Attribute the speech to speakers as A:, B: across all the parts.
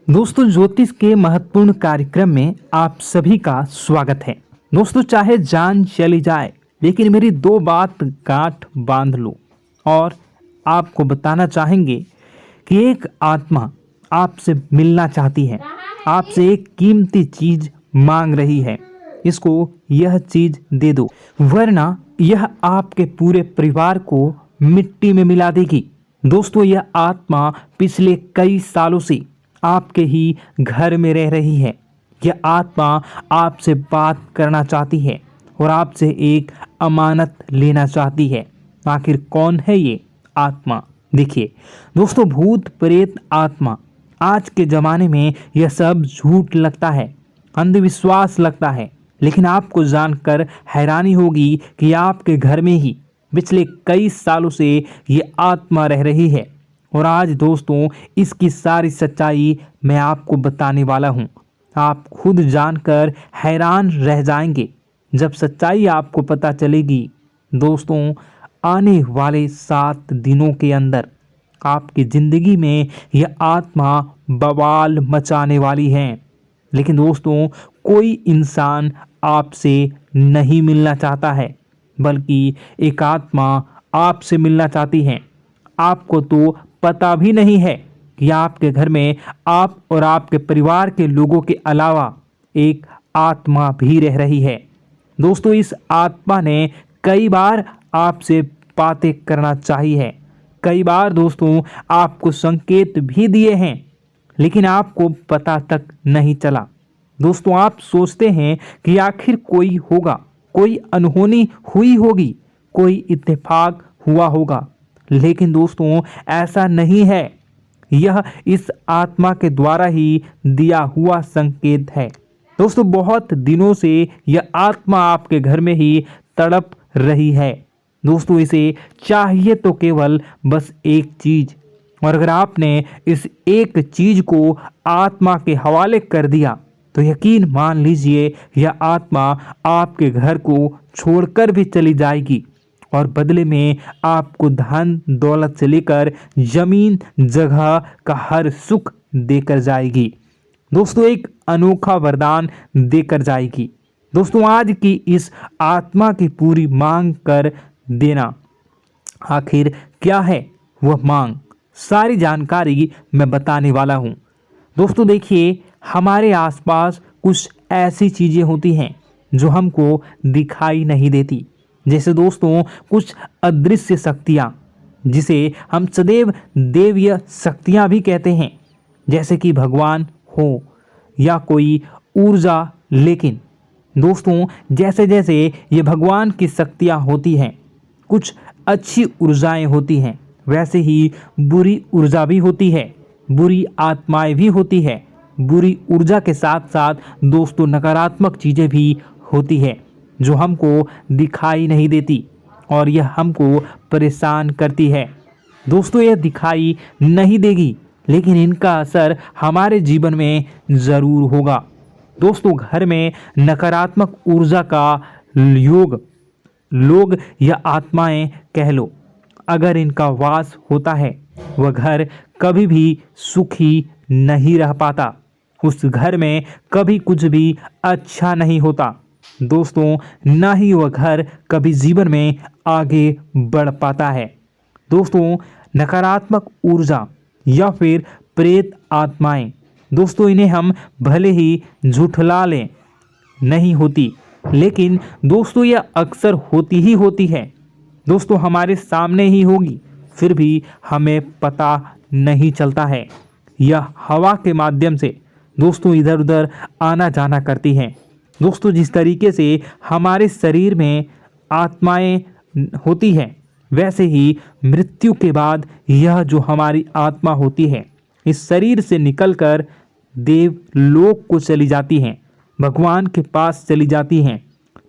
A: दोस्तों, ज्योतिष के महत्वपूर्ण कार्यक्रम में आप सभी का स्वागत है। दोस्तों, चाहे जान चली जाए लेकिन मेरी दो बात गांठ बांध लो। और आपको बताना चाहेंगे कि एक आत्मा आपसे मिलना चाहती है, आपसे एक कीमती चीज मांग रही है। इसको यह चीज दे दो, वरना यह आपके पूरे परिवार को मिट्टी में मिला देगी। दोस्तों, यह आत्मा पिछले कई सालों से आपके ही घर में रह रही है। यह आत्मा आपसे बात करना चाहती है और आपसे एक अमानत लेना चाहती है। आखिर कौन है ये आत्मा? देखिए दोस्तों, भूत प्रेत आत्मा, आज के ज़माने में यह सब झूठ लगता है, अंधविश्वास लगता है, लेकिन आपको जानकर हैरानी होगी कि आपके घर में ही पिछले कई सालों से ये आत्मा रह रही है। और आज दोस्तों, इसकी सारी सच्चाई मैं आपको बताने वाला हूँ। आप खुद जानकर हैरान रह जाएंगे जब सच्चाई आपको पता चलेगी। दोस्तों, आने वाले 7 दिनों के अंदर आपकी ज़िंदगी में यह आत्मा बवाल मचाने वाली है। लेकिन दोस्तों, कोई इंसान आपसे नहीं मिलना चाहता है, बल्कि एक आत्मा आपसे मिलना चाहती है। आपको तो पता भी नहीं है कि आपके घर में आप और आपके परिवार के लोगों के अलावा एक आत्मा भी रह रही है। दोस्तों, इस आत्मा ने कई बार आपसे बातें करना चाहिए है, कई बार दोस्तों आपको संकेत भी दिए हैं, लेकिन आपको पता तक नहीं चला। दोस्तों, आप सोचते हैं कि आखिर कोई होगा, कोई अनहोनी हुई होगी, कोई इत्तेफाक हुआ होगा, लेकिन दोस्तों ऐसा नहीं है। यह इस आत्मा के द्वारा ही दिया हुआ संकेत है। दोस्तों, बहुत दिनों से यह आत्मा आपके घर में ही तड़प रही है। दोस्तों, इसे चाहिए तो केवल बस एक चीज, और अगर आपने इस एक चीज को आत्मा के हवाले कर दिया तो यकीन मान लीजिए यह आत्मा आपके घर को छोड़कर भी चली जाएगी और बदले में आपको धन दौलत से लेकर जमीन जगह का हर सुख देकर जाएगी। दोस्तों, एक अनोखा वरदान देकर जाएगी। दोस्तों, आज की इस आत्मा की पूरी मांग कर देना। आखिर क्या है वह मांग? सारी जानकारी मैं बताने वाला हूँ। दोस्तों देखिए, हमारे आसपास कुछ ऐसी चीज़ें होती हैं जो हमको दिखाई नहीं देती। जैसे दोस्तों कुछ अदृश्य शक्तियाँ, जिसे हम सदैव देवीय शक्तियाँ भी कहते हैं, जैसे कि भगवान हो या कोई ऊर्जा। लेकिन दोस्तों, जैसे जैसे ये भगवान की शक्तियाँ होती हैं, कुछ अच्छी ऊर्जाएं होती हैं, वैसे ही बुरी ऊर्जा भी होती है, बुरी आत्माएं भी होती है। बुरी ऊर्जा के साथ साथ दोस्तों नकारात्मक चीज़ें भी होती है जो हमको दिखाई नहीं देती और यह हमको परेशान करती है। दोस्तों, यह दिखाई नहीं देगी, लेकिन इनका असर हमारे जीवन में ज़रूर होगा। दोस्तों, घर में नकारात्मक ऊर्जा का योग, लोग या आत्माएं कह लो, अगर इनका वास होता है, वह घर कभी भी सुखी नहीं रह पाता। उस घर में कभी कुछ भी अच्छा नहीं होता। दोस्तों, ना ही वह घर कभी जीवन में आगे बढ़ पाता है। दोस्तों, नकारात्मक ऊर्जा या फिर प्रेत आत्माएं, दोस्तों इन्हें हम भले ही झुठला लें, नहीं होती, लेकिन दोस्तों यह अक्सर होती ही होती है। दोस्तों, हमारे सामने ही होगी, फिर भी हमें पता नहीं चलता है। यह हवा के माध्यम से दोस्तों इधर उधर आना जाना करती हैं। दोस्तों, जिस तरीके से हमारे शरीर में आत्माएं होती हैं, वैसे ही मृत्यु के बाद यह जो हमारी आत्मा होती है, इस शरीर से निकलकर देवलोक को चली जाती हैं, भगवान के पास चली जाती हैं।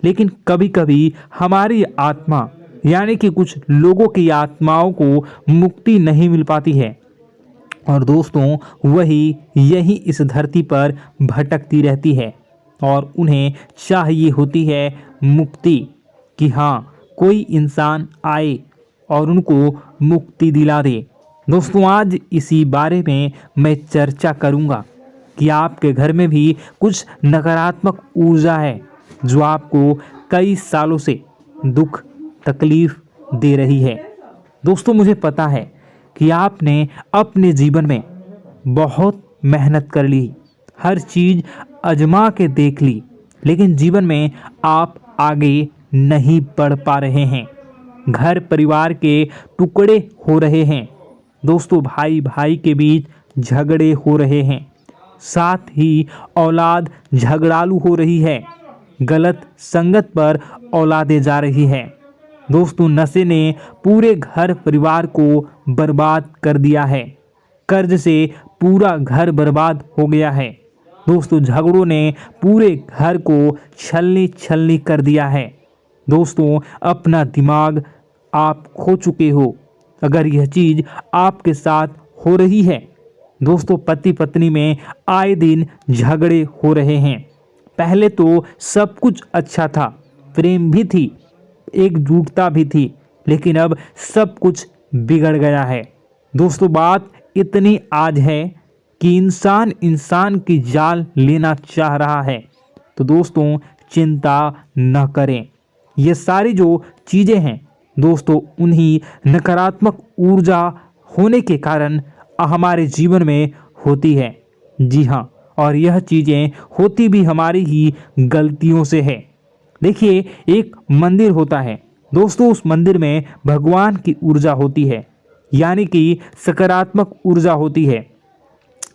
A: लेकिन कभी कभी हमारी आत्मा, यानी कि कुछ लोगों की आत्माओं को मुक्ति नहीं मिल पाती है, और दोस्तों वही यही इस धरती पर भटकती रहती है और उन्हें चाहिए होती है मुक्ति, कि हाँ कोई इंसान आए और उनको मुक्ति दिला दे। दोस्तों, आज इसी बारे में मैं चर्चा करूँगा कि आपके घर में भी कुछ नकारात्मक ऊर्जा है जो आपको कई सालों से दुख तकलीफ दे रही है। दोस्तों, मुझे पता है कि आपने अपने जीवन में बहुत मेहनत कर ली, हर चीज़ आजमा के देख ली, लेकिन जीवन में आप आगे नहीं बढ़ पा रहे हैं। घर परिवार के टुकड़े हो रहे हैं। दोस्तों, भाई भाई के बीच झगड़े हो रहे हैं। साथ ही औलाद झगड़ालू हो रही है। गलत संगत पर औलादें जा रही है। दोस्तों, नशे ने पूरे घर परिवार को बर्बाद कर दिया है। कर्ज से पूरा घर बर्बाद हो गया है। दोस्तों, झगड़ों ने पूरे घर को छलनी छलनी कर दिया है। दोस्तों, अपना दिमाग आप खो चुके हो अगर यह चीज़ आपके साथ हो रही है। दोस्तों, पति पत्नी में आए दिन झगड़े हो रहे हैं। पहले तो सब कुछ अच्छा था, प्रेम भी थी, एकजुटता भी थी, लेकिन अब सब कुछ बिगड़ गया है। दोस्तों, बात इतनी आज है कि इंसान इंसान की जान लेना चाह रहा है। तो दोस्तों, चिंता न करें। ये सारी जो चीज़ें हैं दोस्तों, उन्हीं नकारात्मक ऊर्जा होने के कारण हमारे जीवन में होती है। जी हाँ, और यह चीज़ें होती भी हमारी ही गलतियों से है। देखिए, एक मंदिर होता है दोस्तों, उस मंदिर में भगवान की ऊर्जा होती है, यानी कि सकारात्मक ऊर्जा होती है।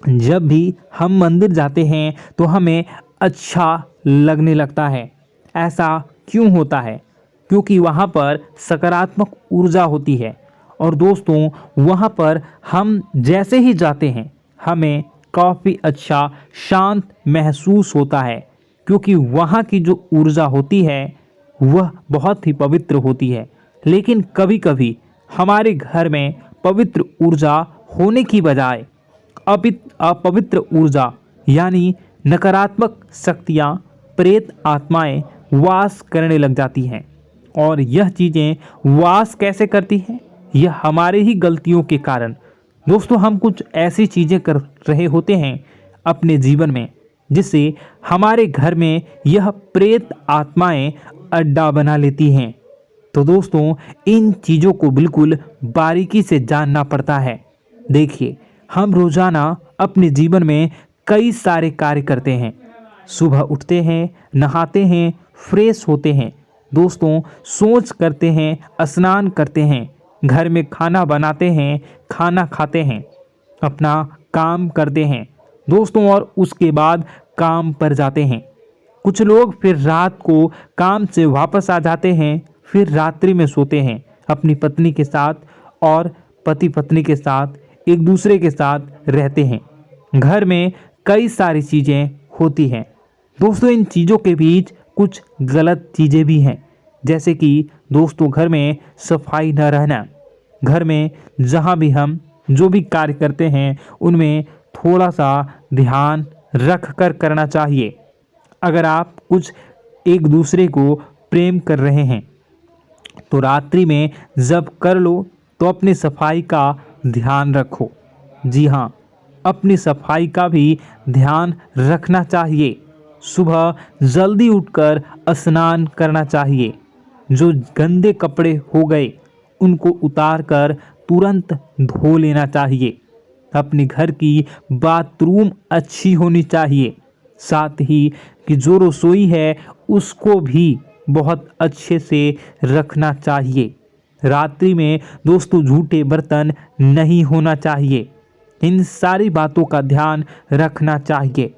A: जब भी हम मंदिर जाते हैं तो हमें अच्छा लगने लगता है। ऐसा क्यों होता है? क्योंकि वहाँ पर सकारात्मक ऊर्जा होती है। और दोस्तों, वहाँ पर हम जैसे ही जाते हैं हमें काफ़ी अच्छा शांत महसूस होता है, क्योंकि वहाँ की जो ऊर्जा होती है वह बहुत ही पवित्र होती है। लेकिन कभी कभी हमारे घर में पवित्र ऊर्जा होने की बजाय अपवित्र ऊर्जा यानी नकारात्मक शक्तियाँ, प्रेत आत्माएं वास करने लग जाती हैं। और यह चीज़ें वास कैसे करती हैं? यह हमारे ही गलतियों के कारण। दोस्तों, हम कुछ ऐसी चीज़ें कर रहे होते हैं अपने जीवन में जिससे हमारे घर में यह प्रेत आत्माएं अड्डा बना लेती हैं। तो दोस्तों, इन चीज़ों को बिल्कुल बारीकी से जानना पड़ता है। देखिए, हम रोज़ाना अपने जीवन में कई सारे कार्य करते हैं। सुबह उठते हैं, नहाते हैं, फ्रेश होते हैं। दोस्तों, सोच करते हैं, स्नान करते हैं, घर में खाना बनाते हैं, खाना खाते हैं, अपना काम करते हैं दोस्तों, और उसके बाद काम पर जाते हैं। कुछ लोग फिर रात को काम से वापस आ जाते हैं, फिर रात्रि में सोते हैं अपनी पत्नी के साथ, और पति पत्नी के साथ एक दूसरे के साथ रहते हैं। घर में कई सारी चीज़ें होती हैं दोस्तों। इन चीज़ों के बीच कुछ गलत चीज़ें भी हैं, जैसे कि दोस्तों, घर में सफाई न रहना। घर में जहाँ भी हम जो भी कार्य करते हैं उनमें थोड़ा सा ध्यान रख कर करना चाहिए। अगर आप कुछ एक दूसरे को प्रेम कर रहे हैं तो रात्रि में जब कर लो तो अपनी सफाई का ध्यान रखो। जी हाँ, अपनी सफाई का भी ध्यान रखना चाहिए। सुबह जल्दी उठकर स्नान करना चाहिए। जो गंदे कपड़े हो गए उनको उतार कर तुरंत धो लेना चाहिए। अपने घर की बाथरूम अच्छी होनी चाहिए। साथ ही कि जो रसोई है उसको भी बहुत अच्छे से रखना चाहिए। रात्रि में दोस्तों, झूठे बर्तन नहीं होना चाहिए। इन सारी बातों का ध्यान रखना चाहिए।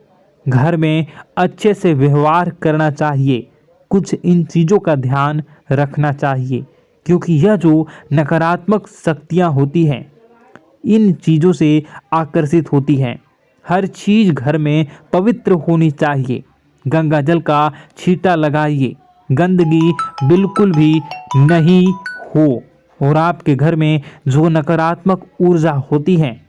A: घर में अच्छे से व्यवहार करना चाहिए। कुछ इन चीज़ों का ध्यान रखना चाहिए, क्योंकि यह जो नकारात्मक शक्तियाँ होती हैं इन चीज़ों से आकर्षित होती हैं। हर चीज़ घर में पवित्र होनी चाहिए। गंगा जल का छींटा लगाइए, गंदगी बिल्कुल भी नहीं हो। और आपके घर में जो नकारात्मक ऊर्जा होती है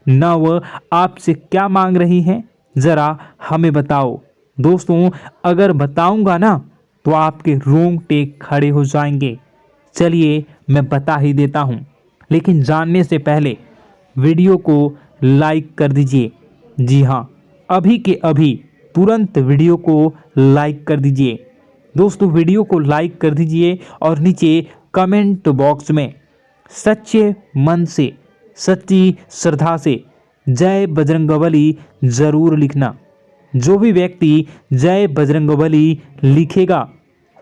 A: न वह आपसे क्या मांग रही है, ज़रा हमें बताओ। दोस्तों, अगर बताऊंगा ना तो आपके रोंगटे खड़े हो जाएंगे। चलिए मैं बता ही देता हूँ, लेकिन जानने से पहले वीडियो को लाइक कर दीजिए। जी हाँ, अभी के अभी तुरंत वीडियो को लाइक कर दीजिए। दोस्तों वीडियो को लाइक कर दीजिए और नीचे कमेंट बॉक्स में सच्चे मन से, सच्ची श्रद्धा से जय बजरंगबली ज़रूर लिखना। जो भी व्यक्ति जय बजरंगबली लिखेगा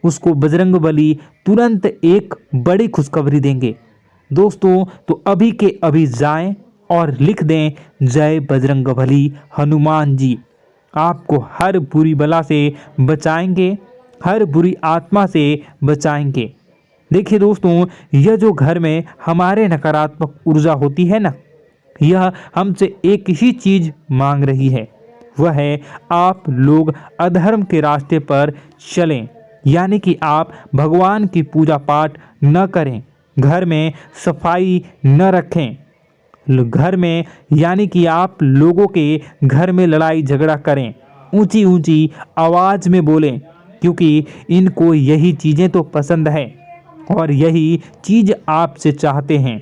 A: उसको बजरंगबली तुरंत एक बड़ी खुशखबरी देंगे। दोस्तों तो अभी के अभी जाएं और लिख दें जय बजरंगबली हनुमान जी, आपको हर बुरी बला से बचाएंगे, हर बुरी आत्मा से बचाएंगे। देखिए दोस्तों, यह जो घर में हमारे नकारात्मक ऊर्जा होती है ना, यह हमसे एक ही चीज़ मांग रही है, वह है आप लोग अधर्म के रास्ते पर चलें, यानी कि आप भगवान की पूजा पाठ न करें, घर में सफाई न रखें, घर में यानी कि आप लोगों के घर में लड़ाई झगड़ा करें, ऊंची ऊंची आवाज़ में बोलें, क्योंकि इनको यही चीज़ें तो पसंद है और यही चीज़ आपसे चाहते हैं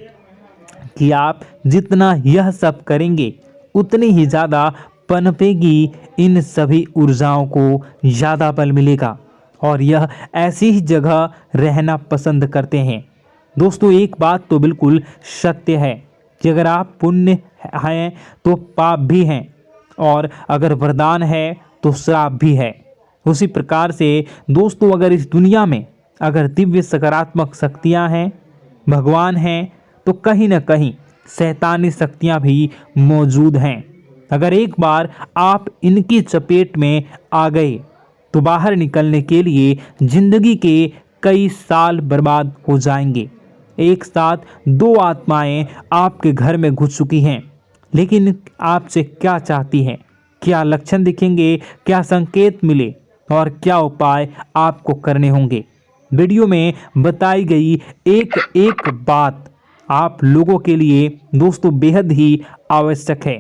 A: कि आप जितना यह सब करेंगे उतनी ही ज़्यादा पनपेगी इन सभी ऊर्जाओं को ज़्यादा बल मिलेगा और यह ऐसी ही जगह रहना पसंद करते हैं। दोस्तों एक बात तो बिल्कुल सत्य है कि अगर आप पुण्य हैं तो पाप भी हैं और अगर वरदान है तो श्राप भी है। उसी प्रकार से दोस्तों अगर इस दुनिया में अगर दिव्य सकारात्मक शक्तियां हैं, भगवान हैं, तो कहीं ना कहीं शैतानी शक्तियां भी मौजूद हैं। अगर एक बार आप इनकी चपेट में आ गए तो बाहर निकलने के लिए जिंदगी के कई साल बर्बाद हो जाएंगे। एक साथ दो आत्माएं आपके घर में घुस चुकी हैं, लेकिन आपसे क्या चाहती हैं, क्या लक्षण दिखेंगे, क्या संकेत मिले और क्या उपाय आपको करने होंगे। वीडियो में बताई गई एक एक बात आप लोगों के लिए दोस्तों बेहद ही आवश्यक है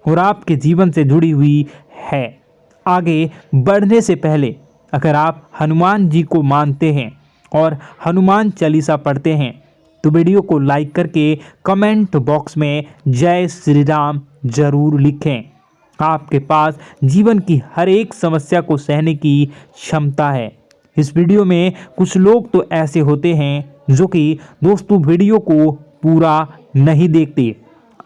A: और आपके जीवन से जुड़ी हुई है। आगे बढ़ने से पहले अगर आप हनुमान जी को मानते हैं और हनुमान चालीसा पढ़ते हैं तो वीडियो को लाइक करके कमेंट बॉक्स में जय श्री राम जरूर लिखें। आपके पास जीवन की हर एक समस्या को सहने की क्षमता है। इस वीडियो में कुछ लोग तो ऐसे होते हैं जो कि दोस्तों वीडियो को पूरा नहीं देखते,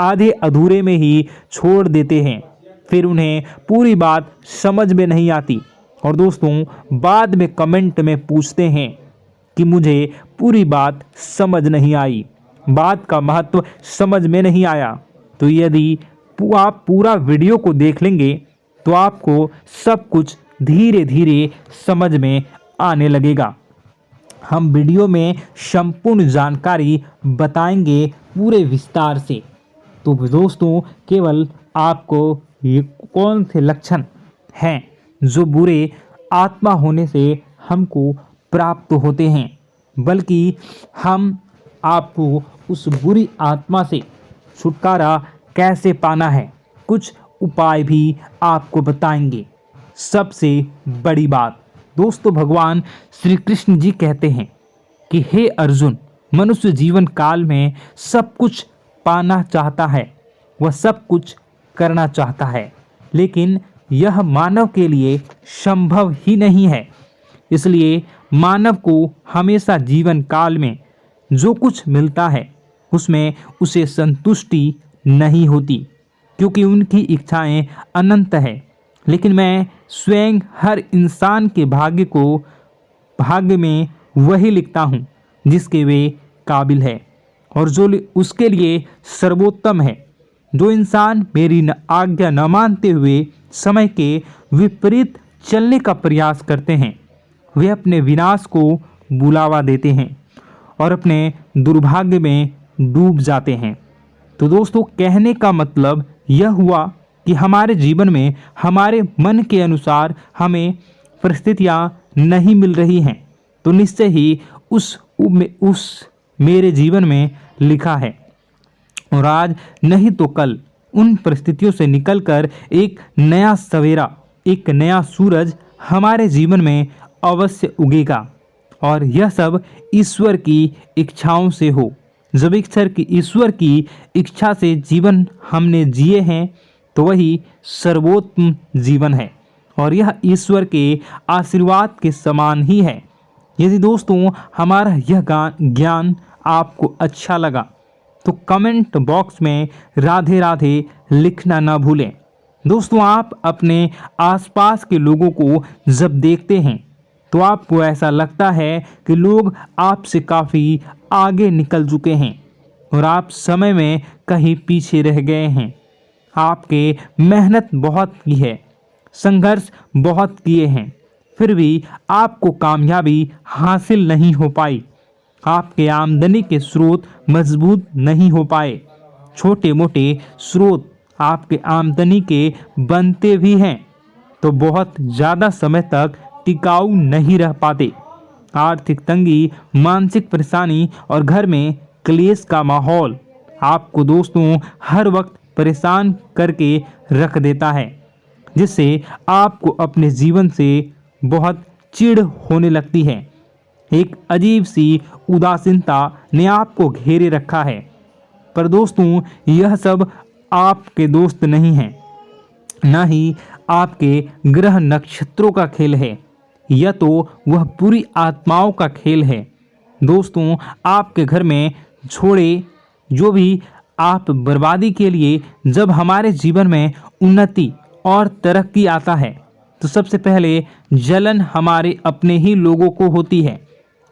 A: आधे अधूरे में ही छोड़ देते हैं, फिर उन्हें पूरी बात समझ में नहीं आती और दोस्तों बाद में कमेंट में पूछते हैं कि मुझे पूरी बात समझ नहीं आई, बात का महत्व समझ में नहीं आया। तो यदि आप पूरा वीडियो को देख लेंगे तो आपको सब कुछ धीरे धीरे समझ में आने लगेगा। हम वीडियो में संपूर्ण जानकारी बताएंगे पूरे विस्तार से। तो दोस्तों केवल आपको ये कौन से लक्षण हैं जो बुरे आत्मा होने से हमको प्राप्त होते हैं, बल्कि हम आपको उस बुरी आत्मा से छुटकारा कैसे पाना है, कुछ उपाय भी आपको बताएंगे। सबसे बड़ी बात दोस्तों, भगवान श्री कृष्ण जी कहते हैं कि हे अर्जुन, मनुष्य जीवन काल में सब कुछ पाना चाहता है, वह सब कुछ करना चाहता है, लेकिन यह मानव के लिए संभव ही नहीं है। इसलिए मानव को हमेशा जीवन काल में जो कुछ मिलता है उसमें उसे संतुष्टि नहीं होती, क्योंकि उनकी इच्छाएं अनंत है। लेकिन मैं स्वयं हर इंसान के भाग्य में वही लिखता हूँ जिसके वे काबिल है और जो उसके लिए सर्वोत्तम है। जो इंसान मेरी आज्ञा न मानते हुए समय के विपरीत चलने का प्रयास करते हैं, वे अपने विनाश को बुलावा देते हैं और अपने दुर्भाग्य में डूब जाते हैं। तो दोस्तों कहने का मतलब यह हुआ कि हमारे जीवन में हमारे मन के अनुसार हमें परिस्थितियां नहीं मिल रही हैं, तो निश्चय ही उस मेरे जीवन में लिखा है और आज नहीं तो कल उन परिस्थितियों से निकलकर एक नया सवेरा, एक नया सूरज हमारे जीवन में अवश्य उगेगा और यह सब ईश्वर की इच्छाओं से हो। जब ईश्वर की इच्छा से जीवन हमने जिए हैं तो वही सर्वोत्तम जीवन है और यह ईश्वर के आशीर्वाद के समान ही है। यदि दोस्तों हमारा यह ज्ञान आपको अच्छा लगा तो कमेंट बॉक्स में राधे राधे लिखना ना भूलें। दोस्तों आप अपने आसपास के लोगों को जब देखते हैं तो आपको ऐसा लगता है कि लोग आपसे काफ़ी आगे निकल चुके हैं और आप समय में कहीं पीछे रह गए हैं। आपके मेहनत बहुत की है, संघर्ष बहुत किए हैं, फिर भी आपको कामयाबी हासिल नहीं हो पाई। आपके आमदनी के स्रोत मजबूत नहीं हो पाए। छोटे मोटे स्रोत आपके आमदनी के बनते भी हैं तो बहुत ज़्यादा समय तक टिकाऊ नहीं रह पाते। आर्थिक तंगी, मानसिक परेशानी और घर में क्लेश का माहौल आपको दोस्तों हर वक्त परेशान करके रख देता है, जिससे आपको अपने जीवन से बहुत चिढ़ होने लगती है। एक अजीब सी उदासीनता ने आपको घेरे रखा है। पर दोस्तों यह सब आपके दोस्त नहीं हैं, न ही आपके ग्रह नक्षत्रों का खेल है, यह तो वह बुरी आत्माओं का खेल है। दोस्तों आपके घर में छोड़े जो भी आप बर्बादी के लिए जब हमारे जीवन में उन्नति और तरक्की आता है तो सबसे पहले जलन हमारे अपने ही लोगों को होती है।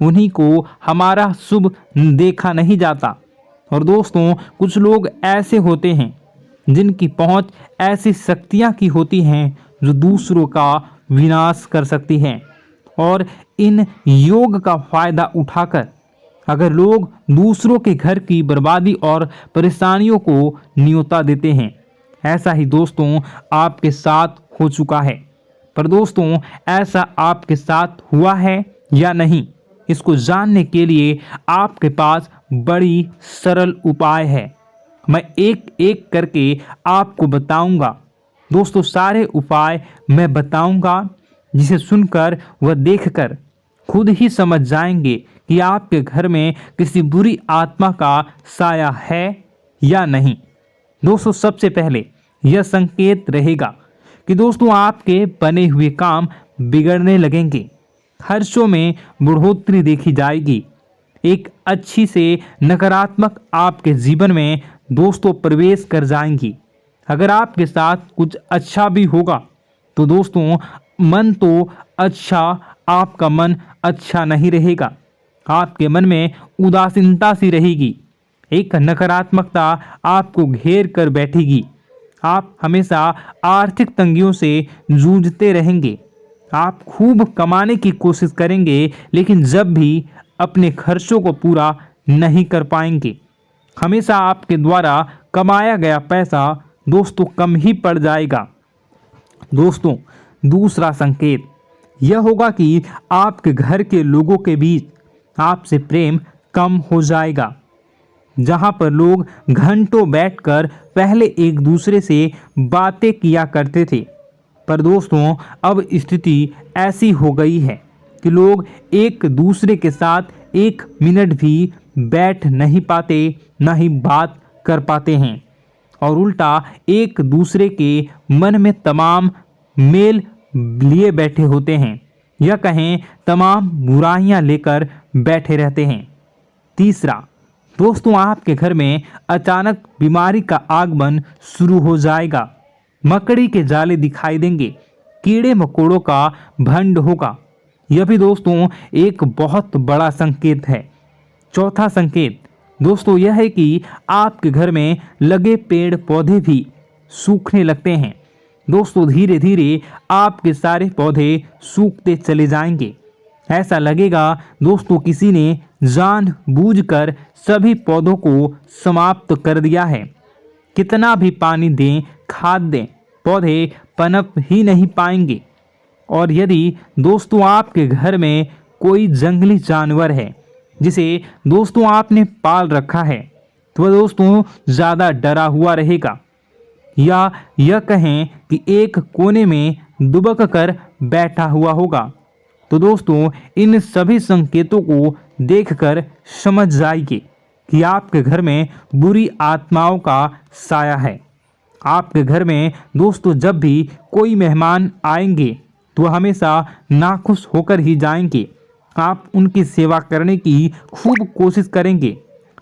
A: उन्हीं को हमारा शुभ देखा नहीं जाता। और दोस्तों कुछ लोग ऐसे होते हैं जिनकी पहुंच ऐसी शक्तियां की होती हैं जो दूसरों का विनाश कर सकती हैं। और इन योग का फायदा उठाकर अगर लोग दूसरों के घर की बर्बादी और परेशानियों को न्योता देते हैं, ऐसा ही दोस्तों आपके साथ हो चुका है। पर दोस्तों ऐसा आपके साथ हुआ है या नहीं, इसको जानने के लिए आपके पास बड़ी सरल उपाय है। मैं एक एक करके आपको बताऊंगा। दोस्तों सारे उपाय मैं बताऊंगा, जिसे सुनकर व देखकर खुद ही समझ जाएंगे कि आपके घर में किसी बुरी आत्मा का साया है या नहीं। दोस्तों सबसे पहले यह संकेत रहेगा कि दोस्तों आपके बने हुए काम बिगड़ने लगेंगे, खर्चों में बढ़ोतरी देखी जाएगी, एक अच्छी से नकारात्मक आपके जीवन में दोस्तों प्रवेश कर जाएंगी। अगर आपके साथ कुछ अच्छा भी होगा तो दोस्तों मन तो अच्छा, आपका मन अच्छा नहीं रहेगा। आपके मन में उदासीनता सी रहेगी, एक नकारात्मकता आपको घेर कर बैठेगी। आप हमेशा आर्थिक तंगियों से जूझते रहेंगे। आप खूब कमाने की कोशिश करेंगे लेकिन जब भी अपने खर्चों को पूरा नहीं कर पाएंगे। हमेशा आपके द्वारा कमाया गया पैसा दोस्तों कम ही पड़ जाएगा। दोस्तों दूसरा संकेत यह होगा कि आपके घर के लोगों के बीच आपसे प्रेम कम हो जाएगा। जहां पर लोग घंटों बैठकर पहले एक दूसरे से बातें किया करते थे, पर दोस्तों अब स्थिति ऐसी हो गई है कि लोग एक दूसरे के साथ एक मिनट भी बैठ नहीं पाते, ना ही बात कर पाते हैं और उल्टा एक दूसरे के मन में तमाम मेल लिए बैठे होते हैं, या कहें तमाम बुराइयां लेकर बैठे रहते हैं। तीसरा दोस्तों आपके घर में अचानक बीमारी का आगमन शुरू हो जाएगा। मकड़ी के जाले दिखाई देंगे, कीड़े मकोड़ों का भंड होगा। यह भी दोस्तों एक बहुत बड़ा संकेत है। चौथा संकेत दोस्तों यह है कि आपके घर में लगे पेड़ पौधे भी सूखने लगते हैं। दोस्तों धीरे धीरे आपके सारे पौधे सूखते चले जाएंगे। ऐसा लगेगा दोस्तों किसी ने जानबूझकर सभी पौधों को समाप्त कर दिया है। कितना भी पानी दें, खाद दें, पौधे पनप ही नहीं पाएंगे। और यदि दोस्तों आपके घर में कोई जंगली जानवर है जिसे दोस्तों आपने पाल रखा है तो वह दोस्तों ज़्यादा डरा हुआ रहेगा, या यह कहें कि एक कोने में दुबक कर बैठा हुआ होगा, तो दोस्तों इन सभी संकेतों को देखकर समझ जाइए कि आपके घर में बुरी आत्माओं का साया है। आपके घर में दोस्तों जब भी कोई मेहमान आएंगे तो हमेशा नाखुश होकर ही जाएंगे। आप उनकी सेवा करने की खूब कोशिश करेंगे,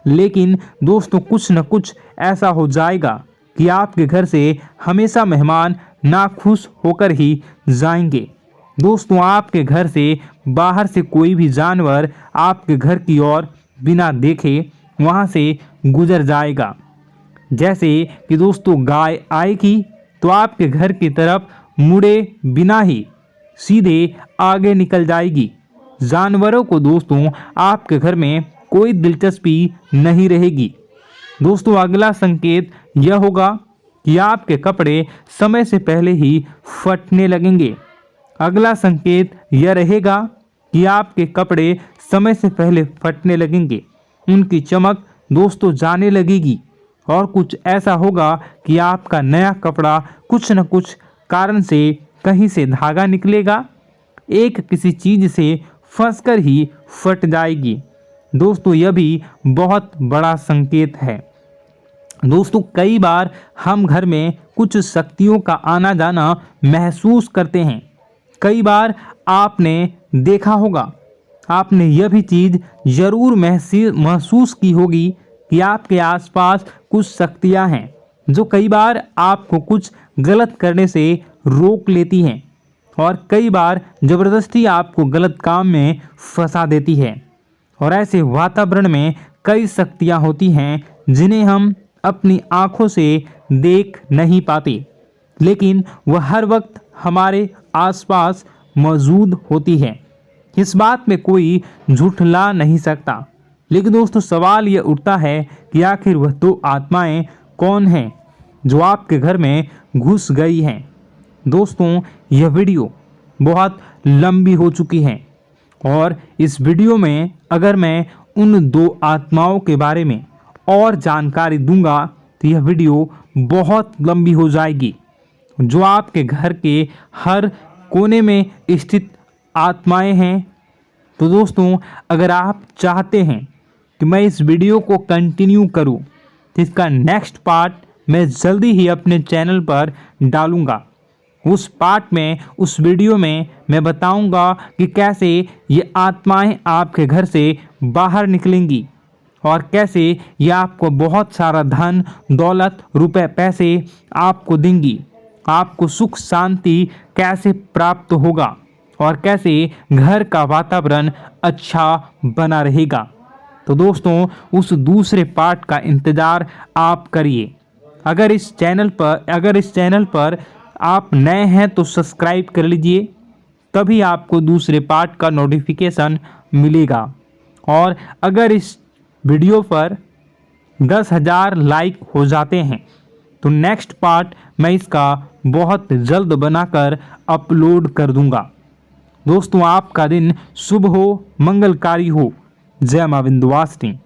A: लेकिन दोस्तों कुछ न कुछ ऐसा हो जाएगा कि आपके घर से हमेशा मेहमान नाखुश होकर ही जाएंगे। दोस्तों आपके घर से बाहर से कोई भी जानवर आपके घर की ओर बिना देखे वहां से गुजर जाएगा। जैसे कि दोस्तों गाय आएगी तो आपके घर की तरफ मुड़े बिना ही सीधे आगे निकल जाएगी। जानवरों को दोस्तों आपके घर में कोई दिलचस्पी नहीं रहेगी। दोस्तों अगला संकेत यह होगा कि आपके कपड़े समय से पहले ही फटने लगेंगे। अगला संकेत यह रहेगा कि आपके कपड़े समय से पहले फटने लगेंगे, उनकी चमक दोस्तों जाने लगेगी और कुछ ऐसा होगा कि आपका नया कपड़ा कुछ न कुछ कारण से कहीं से धागा निकलेगा, एक किसी चीज से फंसकर ही फट जाएगी। दोस्तों यह भी बहुत बड़ा संकेत है। दोस्तों कई बार हम घर में कुछ शक्तियों का आना जाना महसूस करते हैं। कई बार आपने देखा होगा, आपने यह भी चीज़ ज़रूर महसूस की होगी कि आपके आसपास कुछ शक्तियां हैं जो कई बार आपको कुछ गलत करने से रोक लेती हैं और कई बार ज़बरदस्ती आपको गलत काम में फंसा देती है। और ऐसे वातावरण में कई शक्तियां होती हैं जिन्हें हम अपनी आँखों से देख नहीं पाते, लेकिन वह हर वक्त हमारे आसपास मौजूद होती है। इस बात में कोई झूठला नहीं सकता। लेकिन दोस्तों सवाल यह उठता है कि आखिर वह दो आत्माएं कौन हैं जो आपके घर में घुस गई हैं। दोस्तों यह वीडियो बहुत लंबी हो चुकी है और इस वीडियो में अगर मैं उन दो आत्माओं के बारे में और जानकारी दूंगा तो यह वीडियो बहुत लंबी हो जाएगी। जो आपके घर के हर कोने में स्थित आत्माएं हैं। तो दोस्तों अगर आप चाहते हैं कि मैं इस वीडियो को कंटिन्यू करूं तो इसका नेक्स्ट पार्ट मैं जल्दी ही अपने चैनल पर डालूंगा। उस पार्ट में, उस वीडियो में मैं बताऊंगा कि कैसे ये आत्माएं आपके घर से बाहर निकलेंगी और कैसे ये आपको बहुत सारा धन दौलत रुपए पैसे आपको देंगी, आपको सुख शांति कैसे प्राप्त होगा और कैसे घर का वातावरण अच्छा बना रहेगा। तो दोस्तों उस दूसरे पार्ट का इंतज़ार आप करिए। अगर इस चैनल पर आप नए हैं तो सब्सक्राइब कर लीजिए, तभी आपको दूसरे पार्ट का नोटिफिकेशन मिलेगा। और अगर इस वीडियो पर 10,000 लाइक हो जाते हैं तो नेक्स्ट पार्ट मैं इसका बहुत जल्द बनाकर अपलोड कर दूंगा। दोस्तों आपका दिन शुभ हो, मंगलकारी हो। जय मां विंध्यवासिनी।